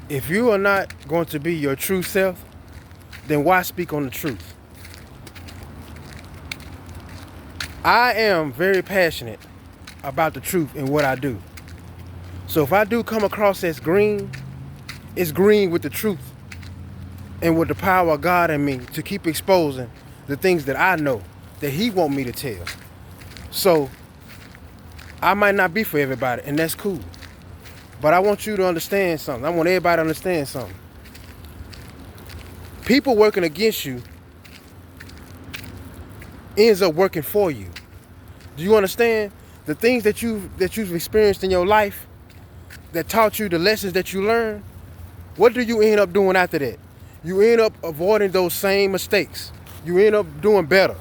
If you are not going to be your true self, then why speak on the truth? I am very passionate about the truth in what I do. So if I do come across as green, it's green with the truth and with the power of God in me to keep exposing the things that I know that He want me to tell. So I might not be for everybody, and that's cool. But I want you to understand something. I want everybody to understand something. People working against you ends up working for you. Do you understand? The things that you've experienced in your life that taught you the lessons that you learned, what do you end up doing after that? You end up avoiding those same mistakes. You end up doing better.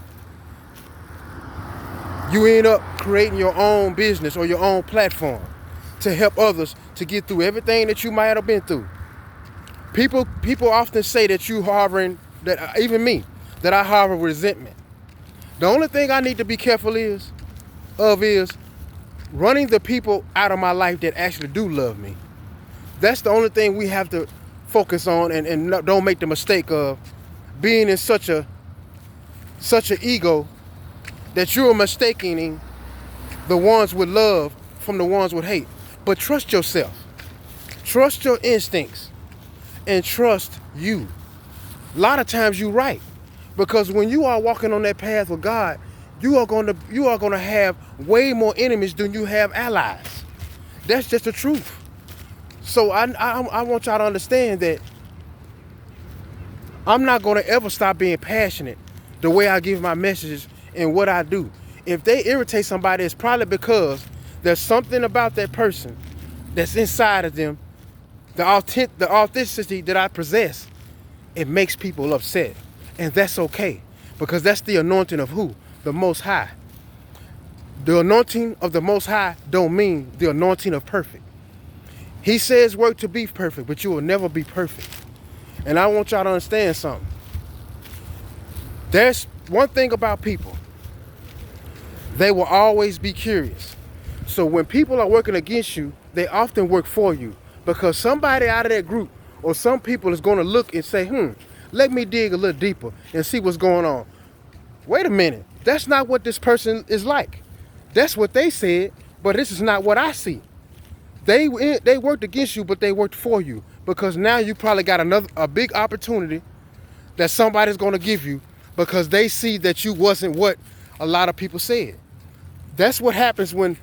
You end up creating your own business or your own platform to help others to get through everything that you might have been through. People often say that you harboring, that even me, that I harbor resentment. The only thing I need to be careful is running the people out of my life that actually do love me. That's the only thing we have to focus on, and don't make the mistake of being in such an ego that you're mistaking the ones with love from the ones with hate. But trust yourself. Trust your instincts. And trust you. A lot of times you're right. Because when you are walking on that path with God, you are going to have way more enemies than you have allies. That's just the truth. So I want y'all to understand that I'm not going to ever stop being passionate the way I give my messages and what I do. If they irritate somebody, it's probably because there's something about that person that's inside of them, the authenticity that I possess. It makes people upset. And that's okay, because that's the anointing of who? The Most High. The anointing of the Most High don't mean the anointing of perfect. He says work to be perfect, but you will never be perfect. And I want y'all to understand something. There's one thing about people. They will always be curious. So when people are working against you, they often work for you, because somebody out of that group or some people is going to look and say, let me dig a little deeper and see what's going on. Wait a minute. That's not what this person is like. That's what they said, but this is not what I see. They worked against you, but they worked for you, because now you probably got a big opportunity that somebody's going to give you, because they see that you wasn't what a lot of people said. That's what happens when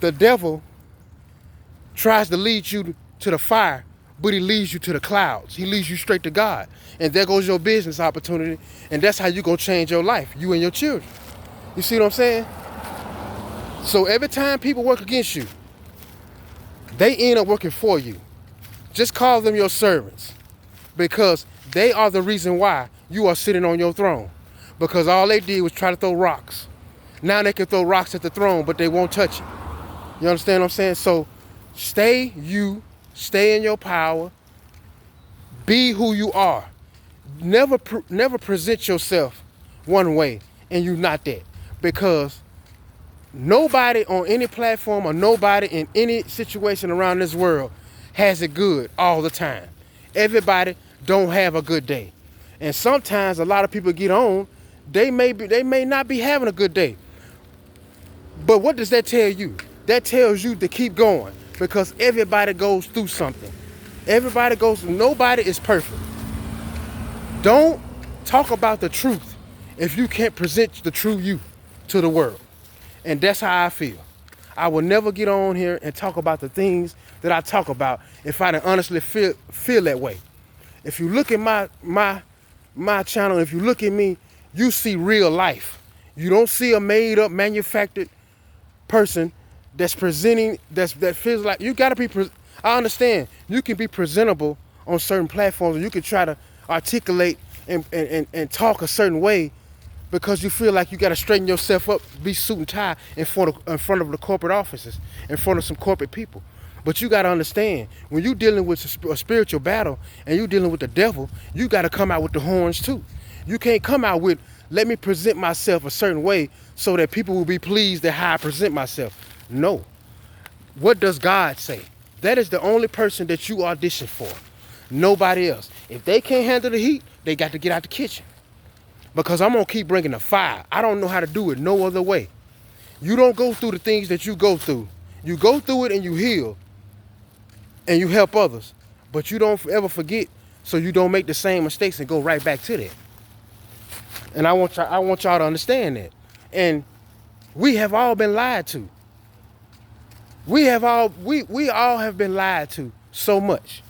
the devil tries to lead you to the fire, but he leads you to the clouds. He leads you straight to God. And there goes your business opportunity, and that's how you're going to change your life, you and your children. You see what I'm saying? So every time people work against you, they end up working for you. Just call them your servants, because they are the reason why you are sitting on your throne, because all they did was try to throw rocks. Now they can throw rocks at the throne, but they won't touch it. You understand what I'm saying? So stay in your power, be who you are. Never present yourself one way and you're not that, because nobody on any platform or nobody in any situation around this world has it good all the time. Everybody don't have a good day. And sometimes a lot of people get on, they may not be having a good day. But what does that tell you? That tells you to keep going, because everybody goes through something. Nobody is perfect. Don't talk about the truth if you can't present the true you to the world. And that's how I feel. I will never get on here and talk about the things that I talk about if I didn't honestly feel that way. If you look at my channel, if you look at me, you see real life. You don't see a made up, manufactured person that's presenting, that feels like you gotta be. I understand you can be presentable on certain platforms, and you can try to articulate and talk a certain way, because you feel like you got to straighten yourself up, be suit and tie in front of the corporate offices, in front of some corporate people. But you got to understand, when you're dealing with a spiritual battle and you're dealing with the devil, you got to come out with the horns too. You can't come out with, let me present myself a certain way so that people will be pleased at how I present myself. No. What does God say? That is the only person that you audition for. Nobody else. If they can't handle the heat, they got to get out the kitchen. Because I'm going to keep bringing the fire. I don't know how to do it no other way. You don't go through the things that you go through. You go through it and you heal and you help others. But you don't ever forget, so you don't make the same mistakes and go right back to that. And I want y'all to understand that. And we have all been lied to. We all have been lied to so much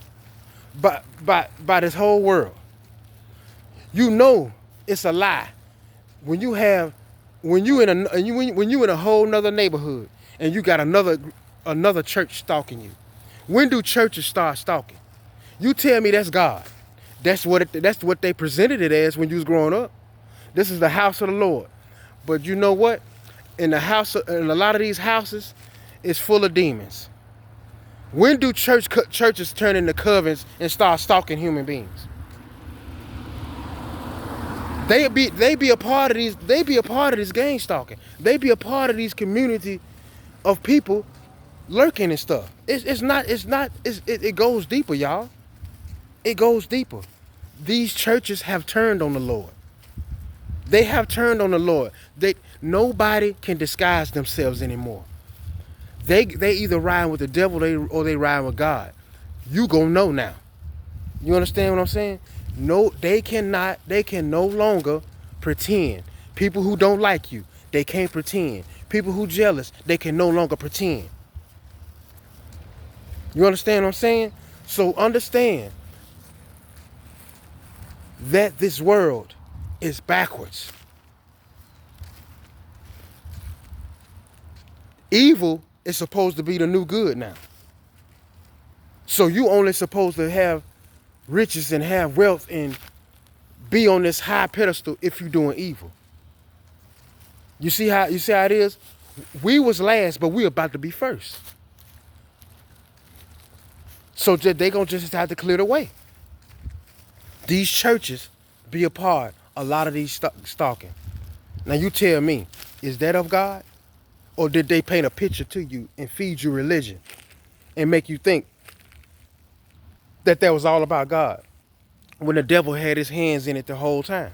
by this whole world. You know it's a lie when you in a whole nother neighborhood and you got another church stalking you. When do churches start stalking? You tell me that's God. That's what they presented it as when you was growing up. This is the house of the Lord. But you know what? In a lot of these houses, it's full of demons. When do churches turn into covens and start stalking human beings? They be a part of these. They be a part of this gang stalking. They be a part of these community of people lurking and stuff. It goes deeper, y'all. It goes deeper. These churches have turned on the Lord. They have turned on the Lord. Nobody can disguise themselves anymore. They either ride with the devil or they ride with God. You gonna know now. You understand what I'm saying? No, they can no longer pretend. People who don't like you, they can't pretend. People who jealous, they can no longer pretend. You understand what I'm saying? So understand that this world is backwards. Evil is supposed to be the new good now. So you only supposed to have riches and have wealth and be on this high pedestal if you're doing evil. You see how it is? We was last, but we about to be first. So they gonna just have to clear the way. These churches be a part of a lot of these stalking. Now you tell me, is that of God? Or did they paint a picture to you and feed you religion and make you think that was all about God when the devil had his hands in it the whole time?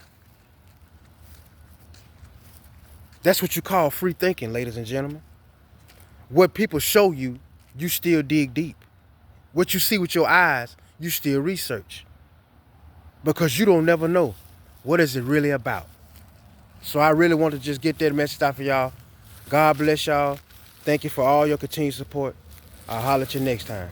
That's what you call free thinking, ladies and gentlemen. What people show you, you still dig deep. What you see with your eyes, you still research. Because you don't never know what is it really about. So I really want to just get that message out for y'all. God bless y'all. Thank you for all your continued support. I'll holler at you next time.